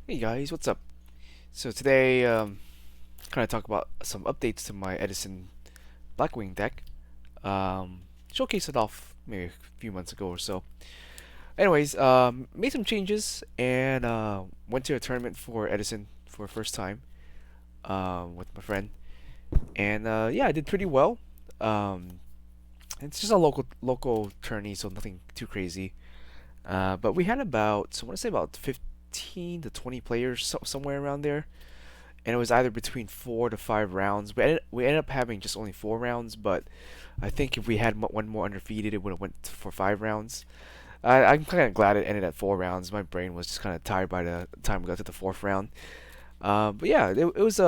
Hey guys, what's up? So today, kind of talk about some updates to my Edison Blackwing deck. Showcased it off maybe a few months ago or so. Anyways, made some changes and went to a tournament for Edison for the first time with my friend, and yeah, I did pretty well. Um, it's just a local tourney, so nothing too crazy. But we had about, so I want to say about 15 to 20 players, somewhere around there. And it was either between 4 to 5 rounds. We ended up having just only 4 rounds, but I think if we had one more undefeated, it would have went for 5 rounds. I'm kind of glad it ended at 4 rounds. My brain was just kind of tired by the time we got to the fourth round. But yeah, it was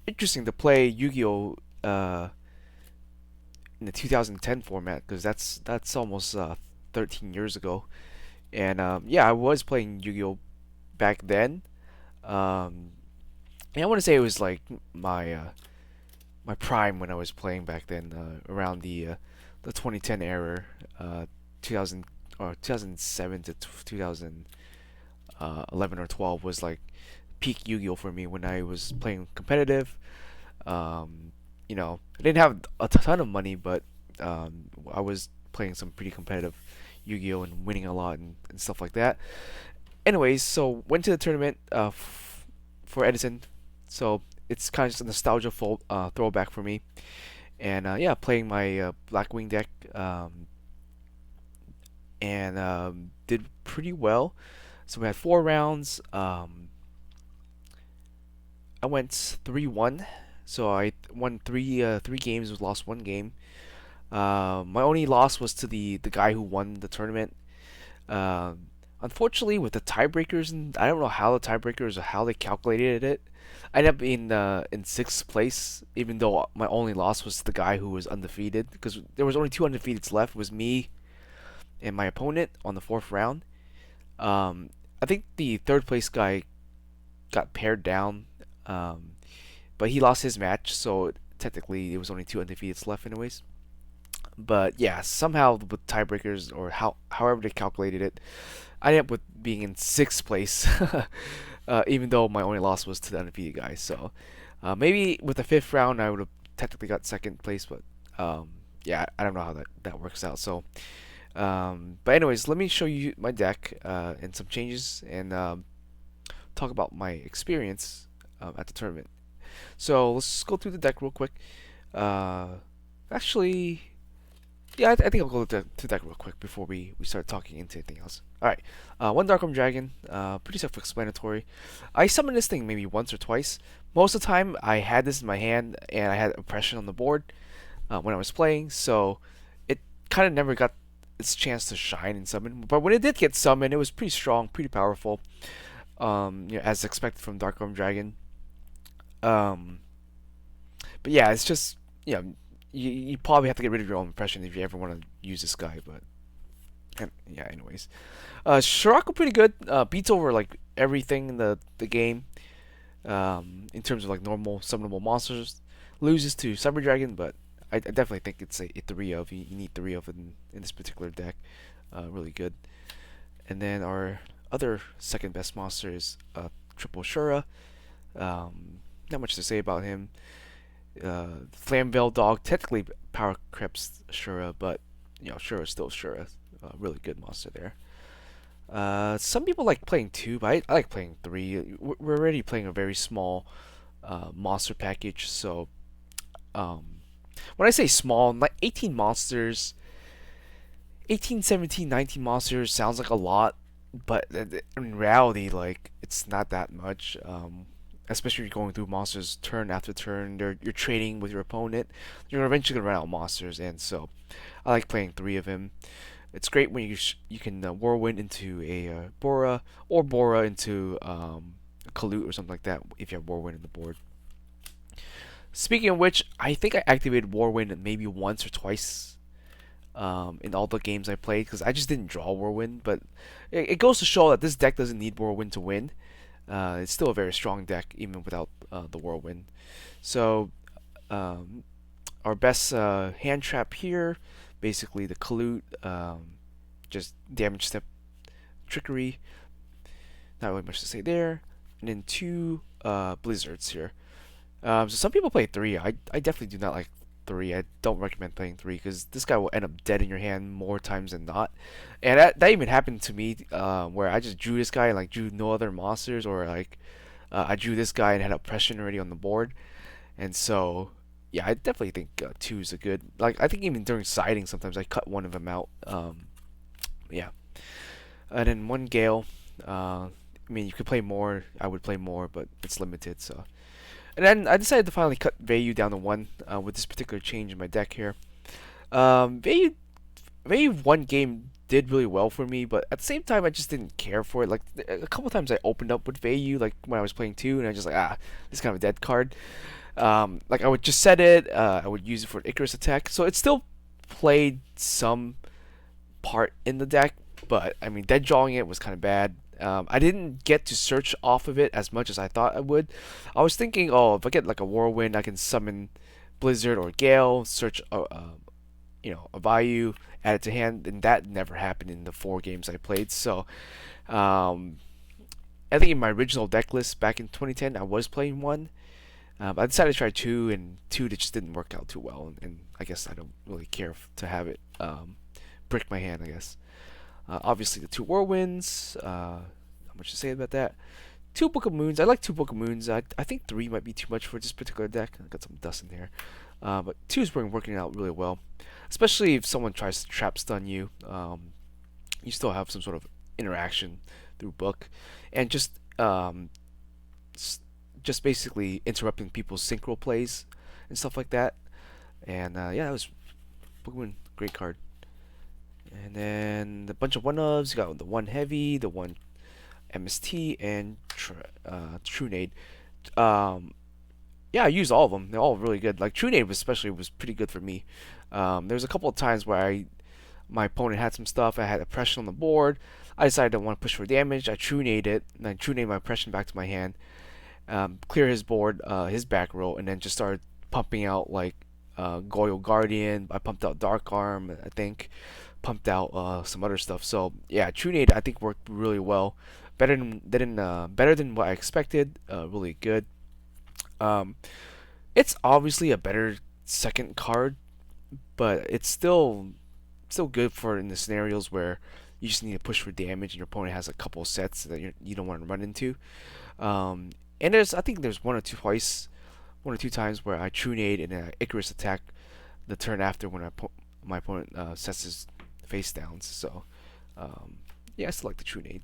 interesting to play Yu-Gi-Oh in the 2010 format because that's almost 13 years ago. And yeah, I was playing Yu-Gi-Oh back then. Um, and I want to say it was like my my prime when I was playing back then, around the 2010 era, 2000 or 2007 to 2011 or 12 was like peak Yu-Gi-Oh for me when I was playing competitive. I didn't have a ton of money, but I was playing some pretty competitive Yu-Gi-Oh and winning a lot and stuff like that. Anyways, so went to the tournament for Edison, so it's kind of just a nostalgia throwback for me. And yeah, playing my Blackwing deck, and did pretty well. So we had 4 rounds. I went 3-1, so I won three games, was lost one game. My only loss was to the guy who won the tournament. Unfortunately, with the tiebreakers, and I don't know how the tiebreakers or how they calculated it, I ended up in sixth place, even though my only loss was to the guy who was undefeated, because there was only two undefeateds left. It was me and my opponent on the fourth round. Um, I think the third place guy got paired down, um, but he lost his match, so technically it was only two undefeateds left, anyways. But yeah, somehow with tiebreakers or however they calculated it, I ended up with being in sixth place, even though my only loss was to the undefeated guy. So maybe with the fifth round, I would have technically got second place, but yeah, I don't know how that works out. So, but anyways, let me show you my deck and some changes and talk about my experience at the tournament. So let's go through the deck real quick. Uh, actually, yeah, I think I'll go to deck real quick before we start talking into anything else. All right, one Darkroom Dragon, pretty self-explanatory. I summoned this thing maybe once or twice. Most of the time, I had this in my hand and I had oppression on the board when I was playing, so it kind of never got its chance to shine and summon. But when it did get summoned, it was pretty strong, pretty powerful, as expected from Darkroom Dragon. Um, but yeah, it's just you probably have to get rid of your own impression if you ever want to use this guy. But yeah, anyways, Shirako pretty good. Beats over like everything in the game. In terms of like normal summonable monsters, loses to Cyber Dragon, but I definitely think it's a three of. You need three of in this particular deck. Really good. And then our other second best monster is Triple Shura. Not much to say about him. Flamvell Dog technically power creeps Shura, but Shura is still Shura. Really good monster there. Some people like playing two, but I like playing three. We're already playing a very small monster package, so um, when I say small, like 18 monsters, 18, 17, 19 monsters sounds like a lot, but in reality, like it's not that much. Especially if you're going through monsters turn after turn. You're trading with your opponent. You're eventually gonna run out of monsters, and so I like playing three of him. It's great when you can Whirlwind into a Bora or Bora into a Kalut or something like that if you have Whirlwind in the board. Speaking of which, I think I activated Whirlwind maybe once or twice in all the games I played because I just didn't draw Whirlwind. But it goes to show that this deck doesn't need Whirlwind to win. It's still a very strong deck even without the Whirlwind. So um, our best hand trap here, basically the Kalut, just damage step trickery. Not really much to say there. And then two blizzards here. So some people play three. I definitely do not like three. I don't recommend playing three because this guy will end up dead in your hand more times than not. And that even happened to me where I just drew this guy and like drew no other monsters, or like I drew this guy and had oppression already on the board. And so yeah, I definitely think two is a good. Like I think even during siding sometimes I cut one of them out. Yeah, and then one Gale. I mean, you could play more. I would play more, but it's limited. So, and then I decided to finally cut Vayu down to one with this particular change in my deck here. Vayu one game did really well for me, but at the same time, I just didn't care for it. Like a couple times, I opened up with Vayu, like when I was playing two, and I just like this is kind of a dead card. Like I would just set it. I would use it for an Icarus attack, so it still played some part in the deck, but I mean, dead drawing it was kind of bad. I didn't get to search off of it as much as I thought I would. I was thinking, oh, if I get like a whirlwind, I can summon Blizzard or Gale, search, a Vayu, add it to hand, and that never happened in the four games I played. So, um, I think in my original deck list back in 2010, I was playing one. I decided to try two, and two that just didn't work out too well, and I guess I don't really care to have it brick my hand, I guess. Obviously, the two whirlwinds. Not much to say about that. Two Book of Moons. I like two Book of Moons. I think three might be too much for this particular deck. I got some dust in here. But two is working out really well, especially if someone tries to trap stun you. You still have some sort of interaction through book, and just basically interrupting people's synchro plays and stuff like that. And yeah, that was Book of Moon, great card. And then a bunch of one ofs. You got the one heavy, the one MST, and Trunade. Um, yeah, I used all of them. They're all really good. Like Trunade especially was pretty good for me. There was a couple of times where my opponent had some stuff. I had oppression on the board. I decided I want to push for damage. I Trunade it, and then Trunade my oppression back to my hand. Clear his board, his back row, and then just started pumping out like Goyle Guardian. I pumped out Dark Arm, I think. Pumped out some other stuff. So yeah, Trunade I think worked really well. Better than what I expected. Really good. Um, it's obviously a better second card, but it's still good for in the scenarios where you just need to push for damage and your opponent has a couple of sets that you don't want to run into. Um, and I think there's one or two times where I Trunade and Icarus attack the turn after when my opponent sets his face down. So yeah, I still like the Trunade.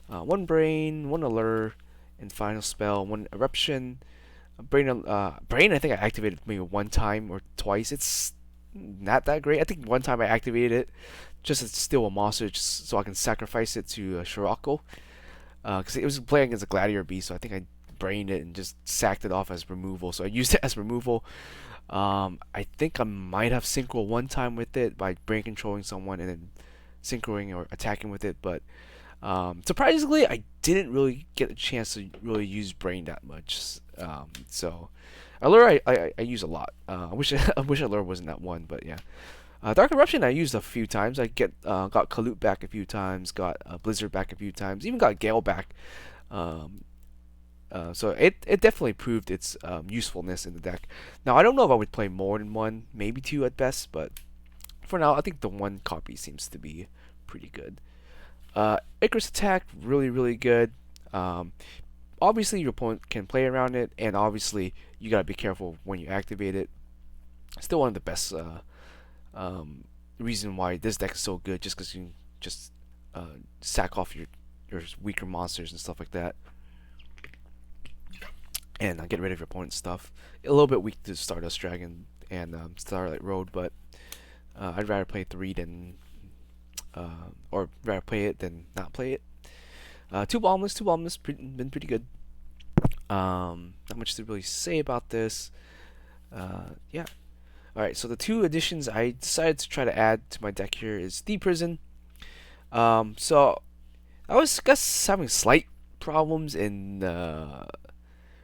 One Brain, one Allure, and final spell, one Eruption. Brain I think I activated maybe one time or twice. It's not that great. I think one time I activated it just to steal a monster just so I can sacrifice it to Scirocco. Because it was playing against a Gladiator Beast, so I think I brained it and just sacked it off as removal. So I used it as removal. I think I might have synchro one time with it by brain controlling someone and then synchroing or attacking with it, but surprisingly, I didn't really get a chance to really use brain that much. So Allure I use a lot. I wish Allure wasn't that one, but yeah. Dark Eruption I used a few times. I got Kalut back a few times, got Blizzard back a few times, even got Gale back. Um, so it definitely proved its usefulness in the deck. Now I don't know if I would play more than one, maybe two at best, but for now I think the one copy seems to be pretty good. Icarus attack really good. Um, Obviously your opponent can play around it, and obviously you gotta be careful when you activate it. Still one of the best reason why this deck is so good, just because you can just sack off your weaker monsters and stuff like that, and get rid of your opponent's stuff. A little bit weak to Stardust Dragon and Starlight Road, but I'd rather play three than or rather play it than not play it. Two bombless, been pretty good. Not much to really say about this. Yeah. Alright, so the two additions I decided to try to add to my deck here is the Prison. So I was guess having slight problems in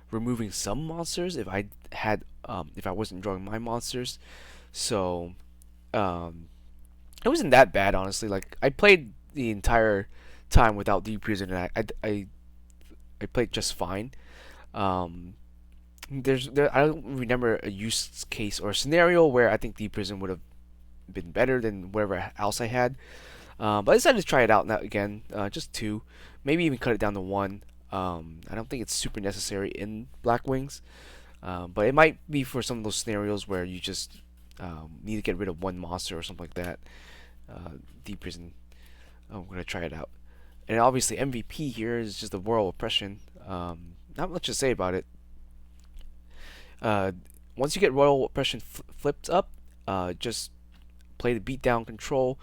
removing some monsters if I wasn't drawing my monsters. So it wasn't that bad honestly. Like I played the entire time without Deep Prison, and I I played just fine. Um, I don't remember a use case or a scenario where I think Deep Prison would have been better than whatever else I had. But I decided to try it out now again, just two, maybe even cut it down to one. I don't think it's super necessary in Blackwings, but it might be for some of those scenarios where you just need to get rid of one monster or something like that. Deep Prison, I'm gonna try it out. And obviously MVP here is just the Royal Oppression. Not much to say about it. Uh, Once you get Royal Oppression flipped up, just play the beatdown control.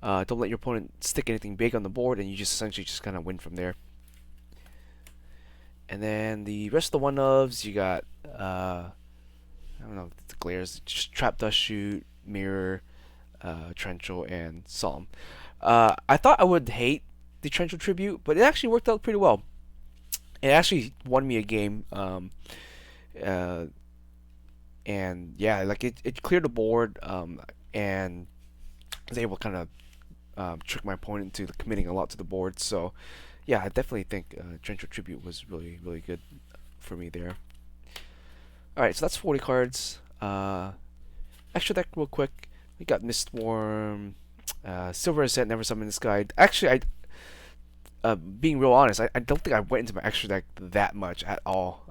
Don't let your opponent stick anything big on the board, and you just essentially just kind of win from there. And then the rest of the one ofs, you got I don't know the glares, just trap dust shoot, mirror, Trenchel, and Solemn. I thought I would hate the Trenchel tribute, but it actually worked out pretty well. It actually won me a game. Uh, and yeah, like it cleared the board, and was able to kind of trick my opponent into committing a lot to the board. So yeah, I definitely think Trenchel Tribute was really good for me there. Alright, so that's 40 cards. Extra deck real quick. We got Mistworm, Silver Ascent, never summoned this guy. Actually, being real honest, I don't think I went into my extra deck that much at all.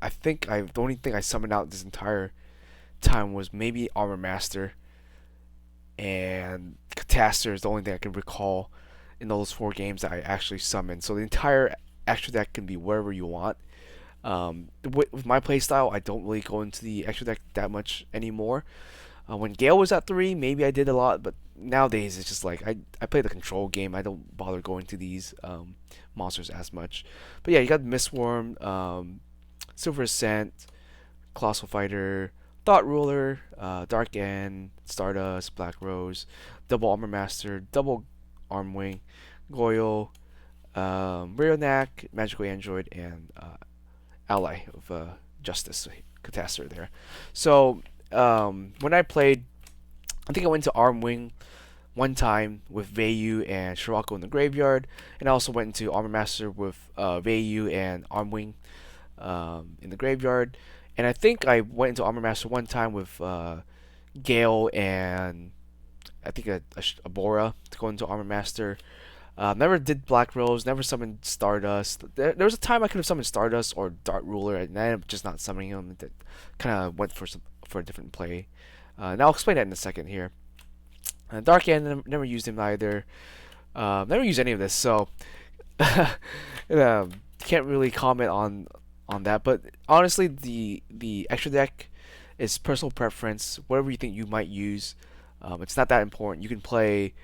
I think the only thing I summoned out this entire time was maybe Armor Master, and Catastor is the only thing I can recall in those 4 games that I actually summoned. So the entire extra deck can be wherever you want. With my playstyle, I don't really go into the extra deck that much anymore. When Gale was at 3, maybe I did a lot, but nowadays it's just like I play the control game. I don't bother going to these monsters as much. But yeah, you got Mistworm, Silver Ascent, Colossal Fighter, Thought Ruler, Dark End, Stardust, Black Rose, Double Armor Master, Double Armwing, Goyle, Rionak, Magical Android, and Ally of Justice, Catastor there. So when I played, I think I went to Armwing one time with Vayu and Shirako in the graveyard, and I also went into Armor Master with Vayu and Armwing in the graveyard. And I think I went into Armor Master one time with Gale and I think a Bora to go into Armor Master. Never did Black Rose, never summoned Stardust. There was a time I could have summoned Stardust or Dart Ruler, and I ended up just not summoning him. That kind of went for a different play. And I'll explain that in a second here. Dark End, never used him either. Never used any of this, so can't really comment on that. But honestly, the extra deck is personal preference. Whatever you think you might use, it's not that important. You can play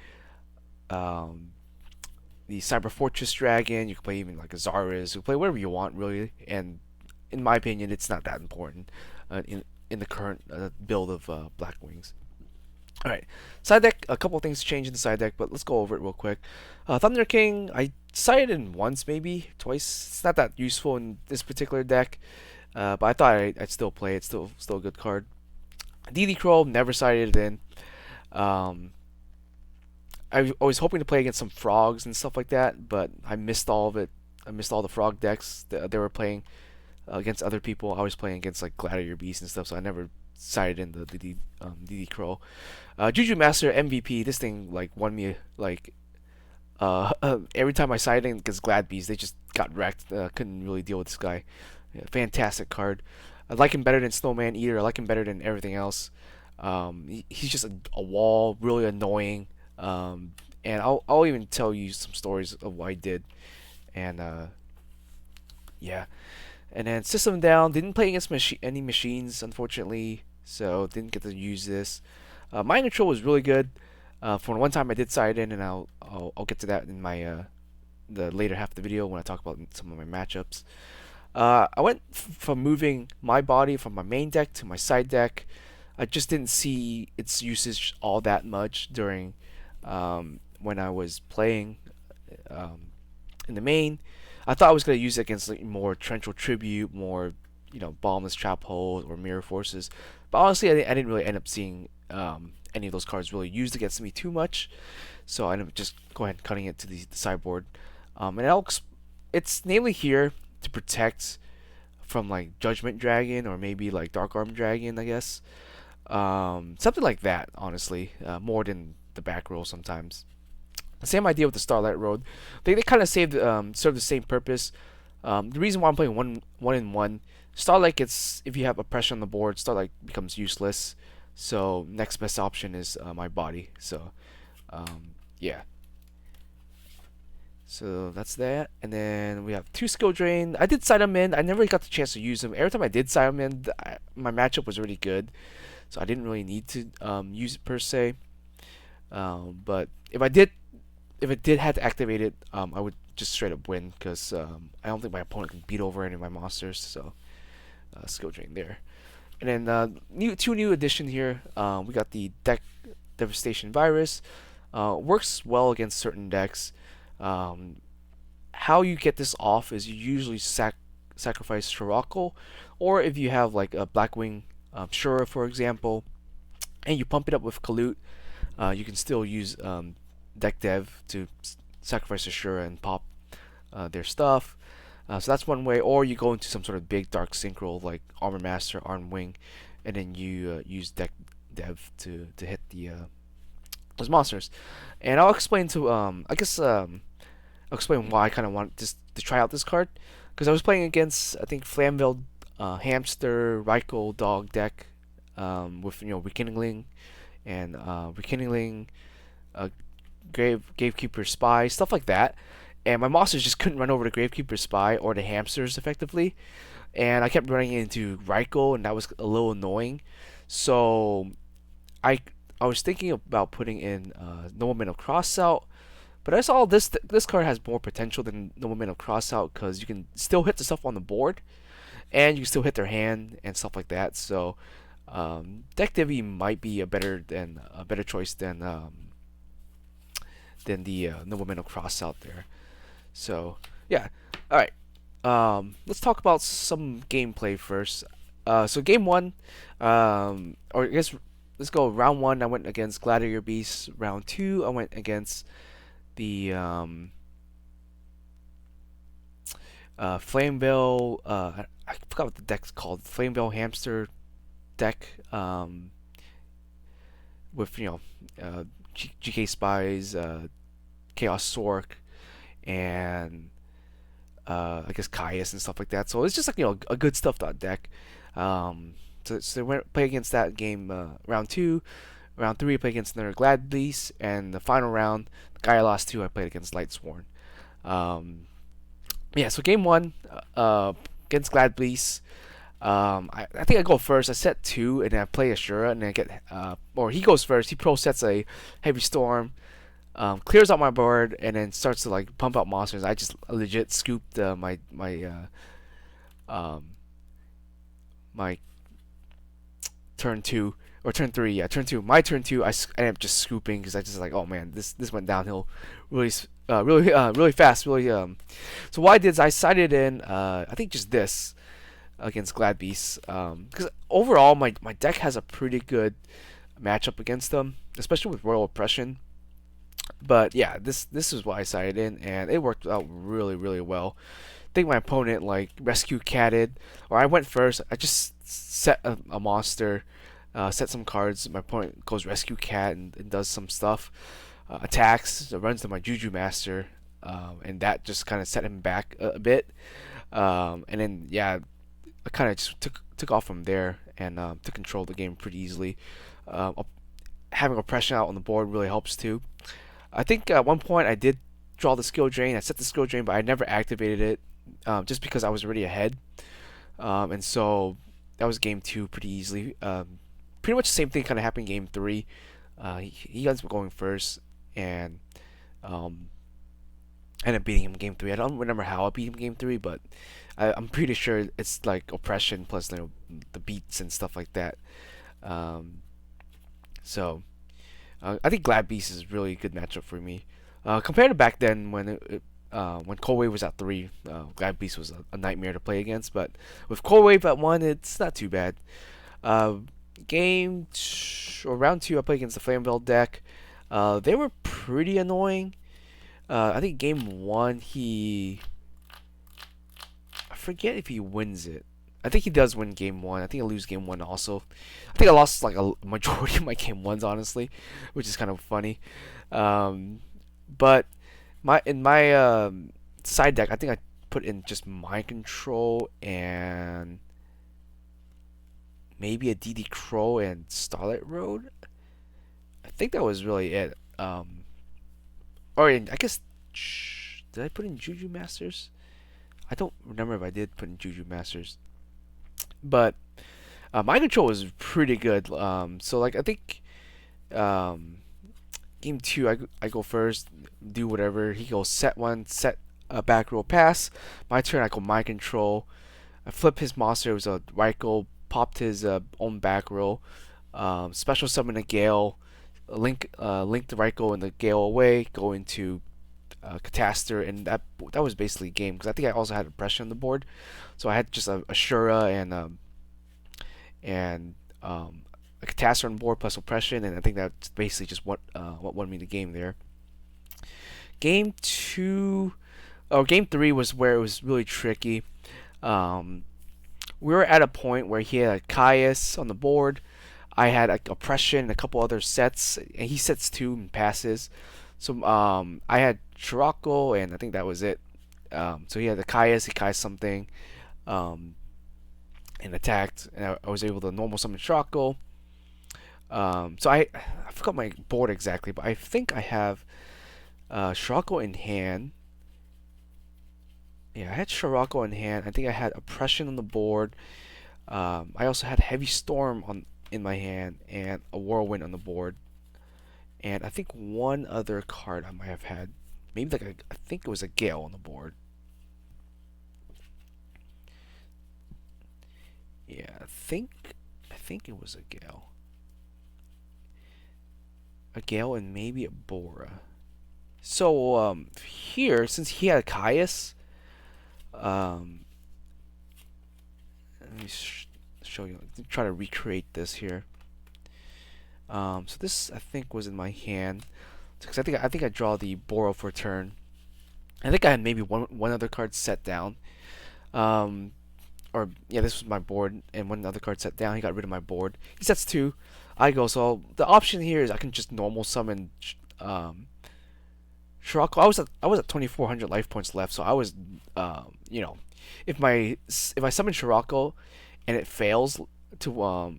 the Cyber Fortress Dragon. You can play even like a Zarus. You can play whatever you want, really. And in my opinion, it's not that important in the current build of Blackwings. Alright, side deck, a couple of things changed in the side deck, but let's go over it real quick. Thunder King, I sided in once, maybe twice. It's not that useful in this particular deck, but I thought I'd still play it. Still a good card. DD Crow, never sided it in. I was hoping to play against some frogs and stuff like that, but I missed all of it. I missed all the frog decks that they were playing against other people. I was playing against like Gladiator Beast and stuff, so I never sided in the DD Crow. Juju Master MVP. This thing like won me like every time I sided in against Glad Beast, they just got wrecked. Couldn't really deal with this guy. Yeah, fantastic card. I like him better than Snowman Eater. I like him better than everything else. He's just a wall, really annoying. And I'll even tell you some stories of what I did. And yeah. And then System Down, didn't play against any machines, unfortunately, so didn't get to use this. Mind Control was really good. For one time I did side in, and I'll get to that in my the later half of the video when I talk about some of my matchups. I went from moving my body from my main deck to my side deck. I just didn't see its usage all that much during when I was playing in the main. I thought I was going to use it against like more Torrential Tribute, more Bombless Trap Holes or Mirror Forces. But honestly, I didn't really end up seeing any of those cards really used against me too much. So I ended up just go ahead and cutting it to the sideboard. And it's namely here. to protect from like Judgment Dragon or maybe like Dark Arm Dragon, I guess. Something like that, honestly, more than the back row sometimes. Same idea with the Starlight Road. They kind of serve the same purpose. The reason why I'm playing one in one, Starlight gets, if you have oppression on the board, Starlight becomes useless. So next best option is my body. So yeah. So that's that. And then we have two skill drain. I did side them in. I never got the chance to use them. Every time I did side them in, my matchup was really good. So I didn't really need to use it per se. But if it did have to activate it, I would just straight up win because I don't think my opponent can beat over any of my monsters. So skill drain there. And then two new addition here. We got the deck devastation virus. Works well against certain decks. How you get this off is you usually sacrifice Scirocco, or if you have like a Blackwing Shura, for example, and you pump it up with Kalut, you can still use deck dev to sacrifice a Shura and pop their stuff. So that's one way, or you go into some sort of big dark synchro like Armor Master, Arm Wing, and then you use deck dev to hit the those monsters. And I'll explain to I'll explain why I kind of want this to try out this card because I was playing against I think Flamvell Hamster Raikou Dog deck with Rekindling and Rekindling Gravekeeper Spy, stuff like that. And my monsters just couldn't run over the Gravekeeper Spy or the hamsters effectively. And I kept running into Raikou, and that was a little annoying. So I was thinking about putting in Nobleman of Crossout, but I saw this card has more potential than Nobleman of Crossout because you can still hit the stuff on the board, and you can still hit their hand and stuff like that. So Deck Divi might be a better choice than the Nobleman of Crossout there. So yeah, all right. Let's talk about some gameplay first. So game one, or I guess let's go round one. I went against Gladiator Beast. Round two, I went against the Flameville. I forgot what the deck's called. Flameville Hamster deck. With GK Spies, Chaos Sork, and I guess Caius and stuff like that. So it's just like a good stuffed out deck. So we play against that game round two. Round three, I played against another Glad Beast, and the final round, the guy I lost to, I played against Lightsworn. Yeah, so game one against Glad Beast. I think I go first. I set two, and then I play Ashura, and then I get or he goes first. He pro sets a Heavy Storm, clears out my board, and then starts to like pump out monsters. I just legit scooped my turn two or turn three. Yeah, turn two. My turn two. I ended up just scooping because I just like, oh man, this went downhill really really fast. Really. So what I did is I sided in I think just this against Glad Beasts because overall my deck has a pretty good matchup against them, especially with Royal Oppression. But yeah, this is what I sided in, and it worked out really well. I think my opponent like rescue catted, or I went first. I just set a monster, set some cards. My opponent goes rescue cat and does some stuff, attacks, runs to my Juju Master, and that just kind of set him back a bit. And then yeah, I kind of just took off from there and took control of the game pretty easily. Having oppression out on the board really helps too. I think at one point I did draw the skill drain. I set the skill drain, but I never activated it just because I was already ahead. And so that was game two pretty easily. Pretty much the same thing kind of happened in game three. He ends up going first and ended up beating him in game three. I don't remember how I beat him in game three, but I'm pretty sure it's like oppression plus the beats and stuff like that. So I think Glad Beast is really a good matchup for me. Compared to back then when Cold Wave was at 3, Glad Beast was a nightmare to play against. But with Cold Wave at 1, it's not too bad. Round 2, I played against the Flameville deck. They were pretty annoying. I think game 1 I forget if he wins it. I think he does win game one. I think I lose game one also. I think I lost like a majority of my game ones honestly, which is kind of funny. Um, but my side deck, I think I put in just mind control and maybe a DD Crow and Starlight Road. I think that was really it. Or I guess did I put in Juju Masters? I don't remember if I did put in Juju Masters, but mind control was pretty good. So like I think um, game two, I go first, do whatever. He goes set one, set a back row pass. My turn, I go mind control. I flip his monster. It was a Raikou. Popped his own back row. Special summon a Gale. Link the Raikou and the Gale away. Go into Catastor, and that was basically game because I think I also had oppression on the board, so I had just a Shura and a Catastor on board plus oppression, and I think that's basically just what won me the game there. Game two, or game three was where it was really tricky. Um, we were at a point where he had a Caius on the board. I had like oppression and a couple other sets, and he sets two and passes. So I had Scirocco, and I think that was it. So he had the Caius, he Caius something, um, and attacked, and I was able to normal summon Scirocco. So I forgot my board exactly, but I think I have Scirocco in hand. Yeah, I had Scirocco in hand. I think I had oppression on the board. I also had Heavy Storm in my hand and a Whirlwind on the board. And I think one other card I might have had, maybe like I think it was a Gale on the board. Yeah, I think it was a Gale and maybe a Bora. So here, since he had a Caius, um, let me show you. Try to recreate this here. So this I think was in my hand, because I think I draw the Boro for turn. I think I had maybe one other card set down. Um, or yeah, this was my board, and one other card set down. He got rid of my board. He sets two. I go. So the option here is I can just normal summon Scirocco. I was at 2,400 life points left, so I was if I summon Scirocco and it fails to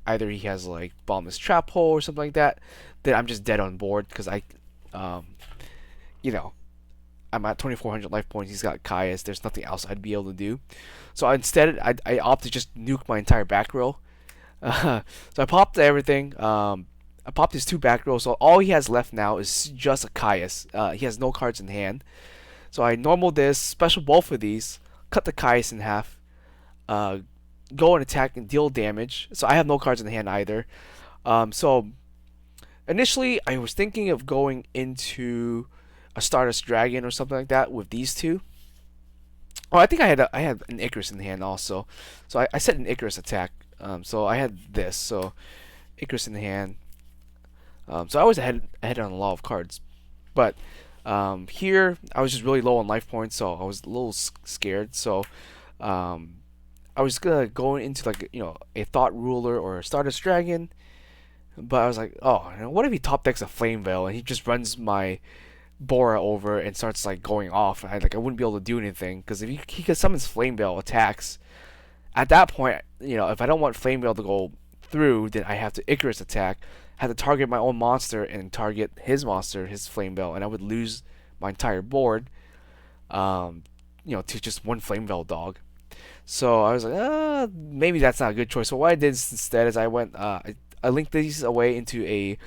either he has like Bottomless Trap Hole or something like that, then I'm just dead on board because um you know I'm at 2,400 life points. He's got Caius. There's nothing else I'd be able to do. So instead, I opt to just nuke my entire back row. So I popped everything. I popped his two back rows. So all he has left now is just a Caius. He has no cards in hand. So I normal this, special both of these, cut the Caius in half, uh, go and attack and deal damage. So I have no cards in hand either. So initially, I was thinking of going into a Stardust Dragon or something like that with these two. Oh, I think I had an Icarus in hand also. So I set an Icarus attack. So I had this. So Icarus in hand. So I was ahead on a lot of cards. But here I was just really low on life points, so I was a little scared. So um, I was gonna go into like a Thought Ruler or a Stardust Dragon, but I was like, oh, what if he top decks a Flame Veil and he just runs my Bora over and starts like going off? I wouldn't be able to do anything because if he summons Flame Veil attacks, at that point, if I don't want Flame Veil to go through, then I have to Icarus attack, have to target my own monster and target his monster, his Flame Veil, and I would lose my entire board, to just one Flame Veil dog. So I was like, maybe that's not a good choice. So what I did instead is I went, I linked these away into a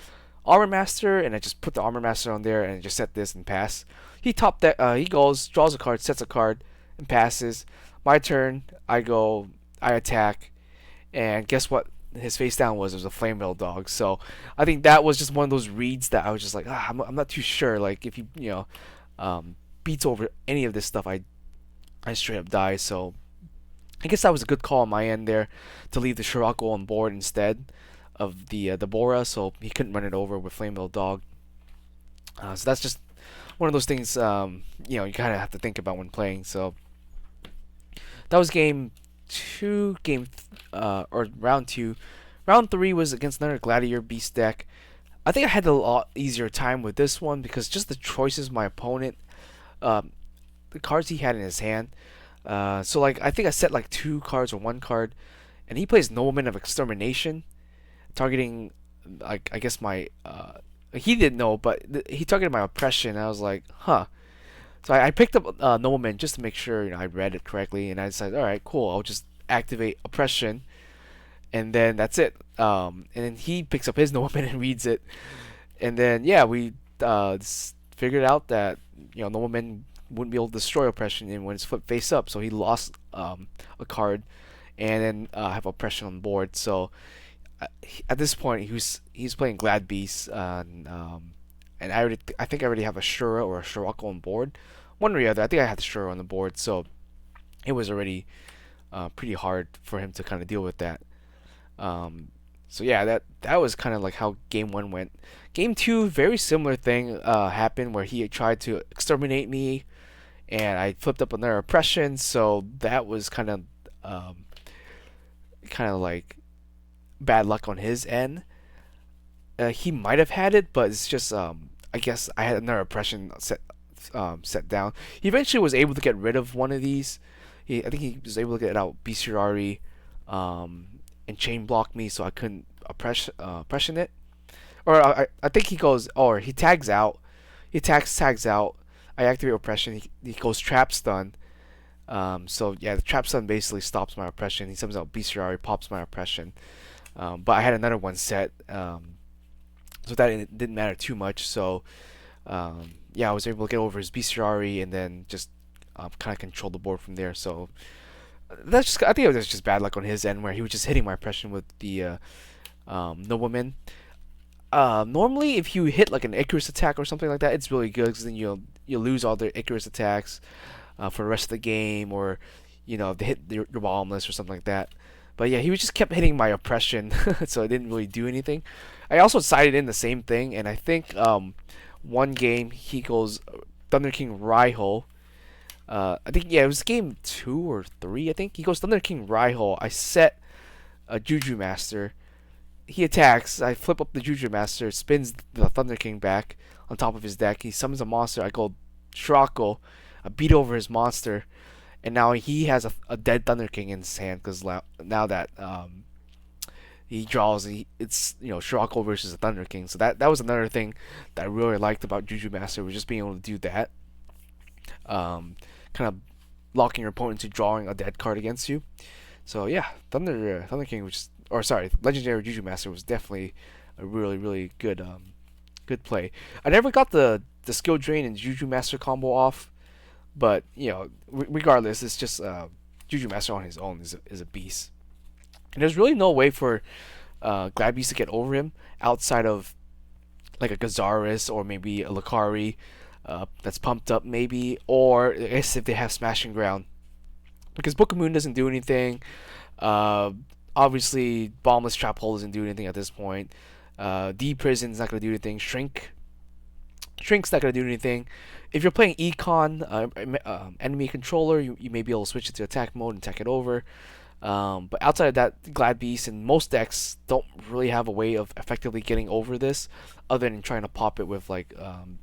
Armor Master, and I just put the Armor Master on there and just set this and pass. He goes, draws a card, sets a card, and passes. My turn, I go, I attack, and guess what? His face down was a Flame Veil dog. So I think that was just one of those reads that I was just like, I'm not too sure. Like if he beats over any of this stuff, I straight up die. So I guess that was a good call on my end there to leave the Scirocco on board instead of the Bora, so he couldn't run it over with Flame Veil dog. So that's just one of those things you kind of have to think about when playing. So That was game two. Or round two. Round three was against another Gladiator Beast deck. I think I had a lot easier time with this one because just the choices my opponent, um, the cards he had in his hand. So like I think I set like two cards or one card, and he plays Nobleman of Extermination, targeting like I guess my he didn't know, but he targeted my oppression. I was like, huh. So I picked up Nobleman just to make sure I read it correctly, and I decided, all right, cool. I'll just activate oppression, and then that's it. And then he picks up his Nobleman and reads it, and then yeah, we figured out that Nobleman wouldn't be able to destroy oppression and when it's flipped face up, so he lost a card, and then have oppression on board. So at this point, he's playing Glad Beast, and I think I already have a Shura or a Shirako on board, one or the other. I think I had the Shura on the board, so it was already pretty hard for him to kind of deal with that. Um, so yeah, that was kind of like how game one went. Game two, very similar thing happened where he tried to exterminate me, and I flipped up another oppression. So that was um, kind of like bad luck on his end. He might have had it, but it's just I guess I had another oppression set down. He eventually was able to get rid of one of these. I think he was able to get out Bestiary, um, and chain block me, so I couldn't oppression it. Or I think he goes, or he tags out. He tags out. I activate oppression. He goes trap stun. So yeah, the trap stun basically stops my oppression. He summons out Bestiary, pops my oppression. But I had another one set, so that it didn't matter too much. So yeah, I was able to get over his Bestiary and then just kind of control the board from there. So that's just, I think it was just bad luck on his end where he was just hitting my oppression with the Nobleman. Normally, if you hit like an Icarus attack or something like that, it's really good because then you'll lose all the Icarus attacks for the rest of the game, or if they hit your bombless or something like that. But yeah, he was just kept hitting my oppression, so it didn't really do anything. I also sided in the same thing, and I think one game he goes Thunder King Raiho. I think yeah, it was game 2 or 3. I think he goes Thunder King Raiho. I set a Juju Master. He attacks. I flip up the Juju Master, spins the Thunder King back on top of his deck. He summons a monster. I go Shirako. I beat over his monster, and now he has a dead Thunder King in his hand because now that he draws, it's Shirako versus a Thunder King. So that was another thing that I really liked about Juju Master, was just being able to do that. Kind of locking your opponent to drawing a dead card against you. So yeah, Thunder King was, or sorry, Legendary Juju Master was definitely a really good play. I never got the skill drain and Juju Master combo off, but regardless, it's just Juju Master on his own is a beast. And there's really no way for Glad Beast to get over him outside of like a Gazaris or maybe a Lakari that's pumped up maybe, or I guess if they have Smashing Ground, because Book of Moon doesn't do anything. Obviously, Bombless Trap Hole doesn't do anything at this point. D-Prison's not going to do anything. Shrink's not going to do anything. If you're playing Econ, enemy controller, you may be able to switch it to attack mode and take it over. But outside of that, Glad Beast and most decks don't really have a way of effectively getting over this, other than trying to pop it with like an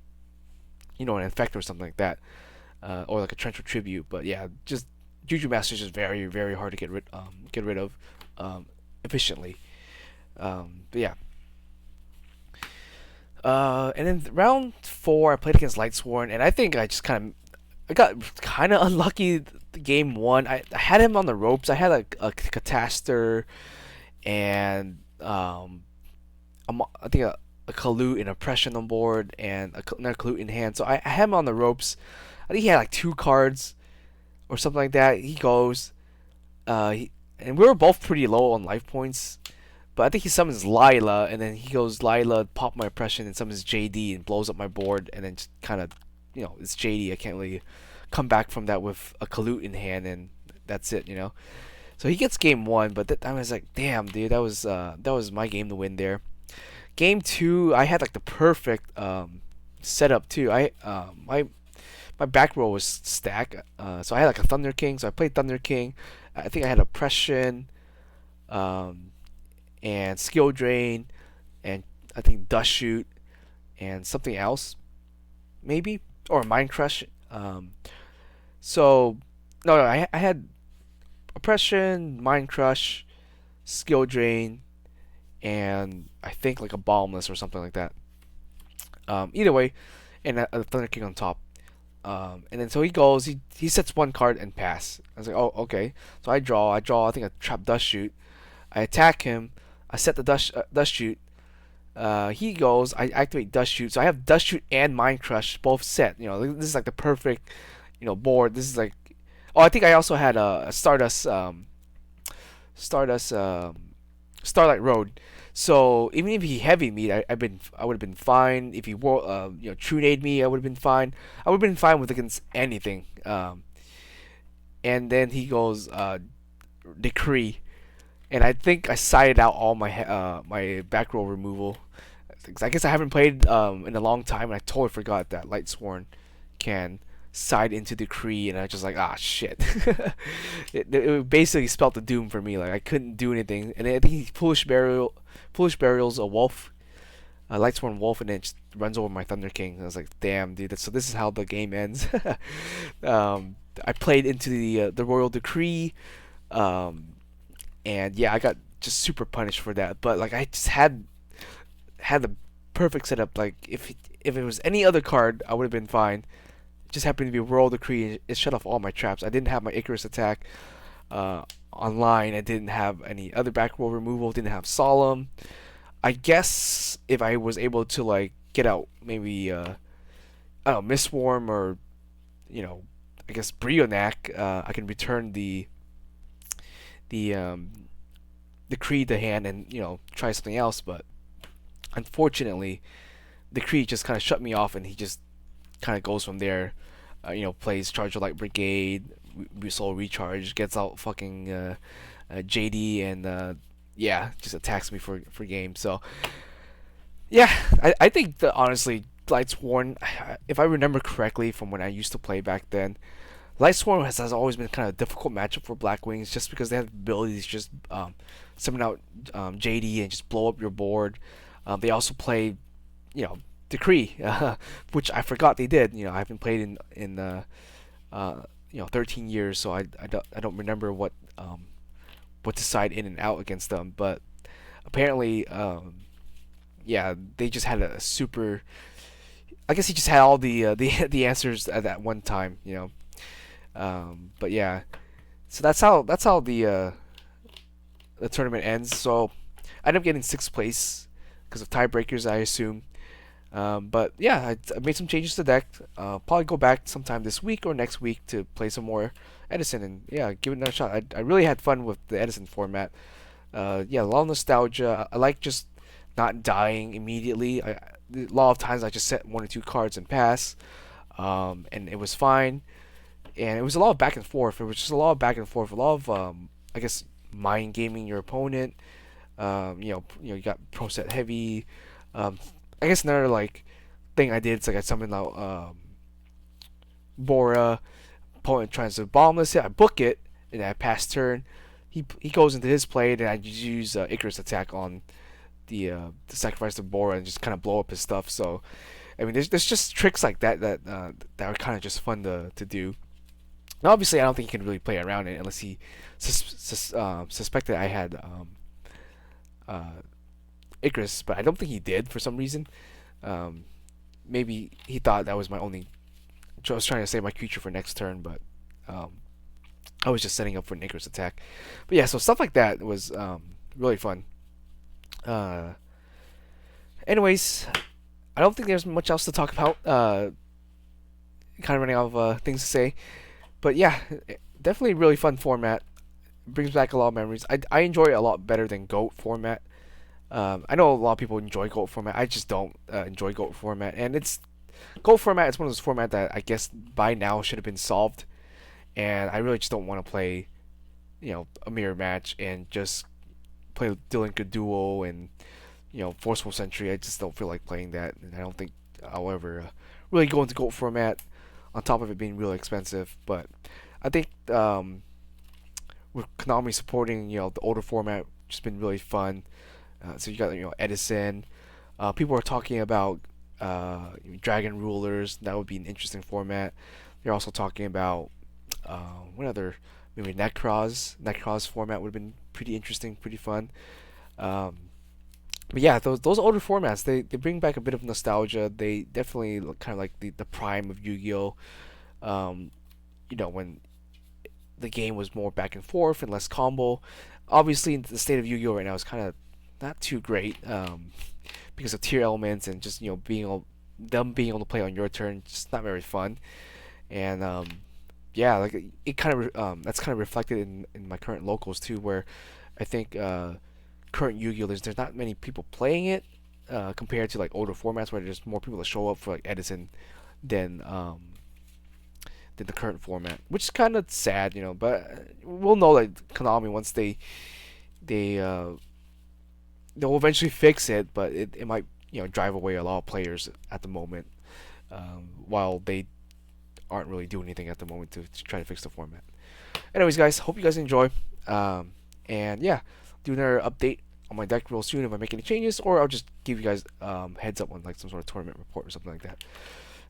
effect or something like that, or like a Torrential Tribute. But yeah, just Juju Master is just very hard to get rid of efficiently. But yeah. And then round 4, I played against Lightsworn, and I think I got kind of unlucky. Game 1, I had him on the ropes. I had a Cataster and I think a Kalut in Oppression on board and another Kalut in hand. So I had him on the ropes. I think he had like 2 cards or something like that. He goes, and we were both pretty low on life points. But I think he summons Lila, and then he goes Lila, pop my oppression, and summons JD and blows up my board, and then just kind of, it's JD. I can't really come back from that with a Kalut in hand, and that's it. So he gets game 1, but I was like, damn, dude, that was my game to win there. Game 2, I had like the perfect setup too. My my back row was stacked. So I had like a Thunder King. So I played Thunder King. I think I had Oppression, um, and Skill Drain, and I think Dust Shoot, and something else maybe, or Mind Crush. So no, I had Oppression, Mind Crush, Skill Drain, and I think like a Boundless or something like that. Either way, and a Thunder King on top. And then so he goes, he sets one card and pass. I was like, oh, okay. So I draw. I think I trap Dust Shoot. I attack him. I set the Dust Shoot. He goes. I activate Dust Shoot. So I have Dust Shoot and Mind Crush both set. This is like the perfect, board. This is like. Oh, I think I also had a Stardust, Starlight Road. So even if he heavy me, I would have been fine. If he True Nade me, I would have been fine. I would have been fine with against anything. And then he goes Decree, and I think I sided out all my back row removal. I guess I haven't played in a long time, and I totally forgot that Lightsworn can side into Decree, and I was just like, ah, shit. it basically spelled the doom for me. Like I couldn't do anything, and I think he Foolish Burial's a wolf, a Lightsworn wolf, and then just runs over my Thunder King. I was like, damn, dude. So this is how the game ends. I played into the Royal Decree, and yeah, I got just super punished for that. But like I just had the perfect setup. Like if it was any other card, I would have been fine. It just happened to be Royal Decree. It shut off all my traps. I didn't have my Icarus attack online. I didn't have any other back row removal. Didn't have Solemn. I guess if I was able to like get out maybe I don't know, Mistworm, or I guess Brionac, I can return the Decree to hand and try something else. But unfortunately, Decree just kind of shut me off, and he just kind of goes from there. Plays Charger Light Brigade, Soul Recharge, gets out fucking JD, and yeah, just attacks me for game. So yeah, I think that honestly, Lightsworn, if I remember correctly from when I used to play back then, Lightsworn has always been kind of a difficult matchup for Blackwings, just because they have the ability to just summon out JD and just blow up your board. They also play, Decree, which I forgot they did. I haven't played in 13 years, so I don't remember what to side in and out against them. But apparently, yeah, they just had a super. I guess he just had all the answers at that one time, But yeah, so that's how the tournament ends. So I ended up getting sixth place because of tiebreakers, I assume. But yeah, I made some changes to the deck. Probably go back sometime this week or next week to play some more Edison, and yeah, give it another shot. I really had fun with the Edison format. Yeah, a lot of nostalgia. I like just not dying immediately. A lot of times I just set one or two cards and pass, and it was fine. And it was a lot of back and forth. It was just a lot of back and forth. A lot of I guess mind gaming your opponent. You got pro set heavy. I guess another like thing I did is like I summoned out Bora. Opponent tries to Boundless it. I book it, and I pass turn. He goes into his play, and I just use Icarus attack on the sacrifice of Bora and just kind of blow up his stuff. So I mean, there's just tricks like that are kind of just fun to do. Now, obviously, I don't think he can really play around it unless he suspected I had Icarus, but I don't think he did for some reason. Maybe he thought that was my only. I was trying to save my creature for next turn, but I was just setting up for an Icarus attack. But yeah, so stuff like that was really fun. Anyways, I don't think there's much else to talk about. Kind of running out of things to say. But yeah, definitely a really fun format. Brings back a lot of memories. I enjoy it a lot better than GOAT format. I know a lot of people enjoy GOAT format. I just don't enjoy GOAT format. And GOAT format is one of those formats that I guess by now should have been solved. And I really just don't want to play, a mirror match and just play Dylan Good Duo and, Forceful Sentry. I just don't feel like playing that. And I don't think I'll ever really go into GOAT format. on top of it being really expensive. But I think with Konami supporting the older format, just been really fun. So you got Edison. People are talking about Dragon Rulers. That would be an interesting format. They're also talking about what other, maybe Necros. Necros format would have been pretty interesting, pretty fun. Um, but yeah, those older formats, they bring back a bit of nostalgia. They definitely look kind of like the prime of Yu-Gi-Oh. Um, when the game was more back and forth and less combo. Obviously, the state of Yu-Gi-Oh right now is kind of not too great because of tier elements and just being able to play on your turn, just not very fun. And yeah, like it kind of that's kind of reflected in my current locals too, where I think current Yu-Gi-Oh there's not many people playing it compared to like older formats where there's more people that show up for like Edison than the current format, which is kind of sad, But we'll know that Konami once they they'll eventually fix it, but it might drive away a lot of players at the moment, while they aren't really doing anything at the moment to try to fix the format. Anyways, guys, hope you guys enjoy, and yeah, do another update on my deck real soon if I make any changes, or I'll just give you guys heads up on like some sort of tournament report or something like that.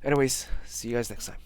Anyways, see you guys next time.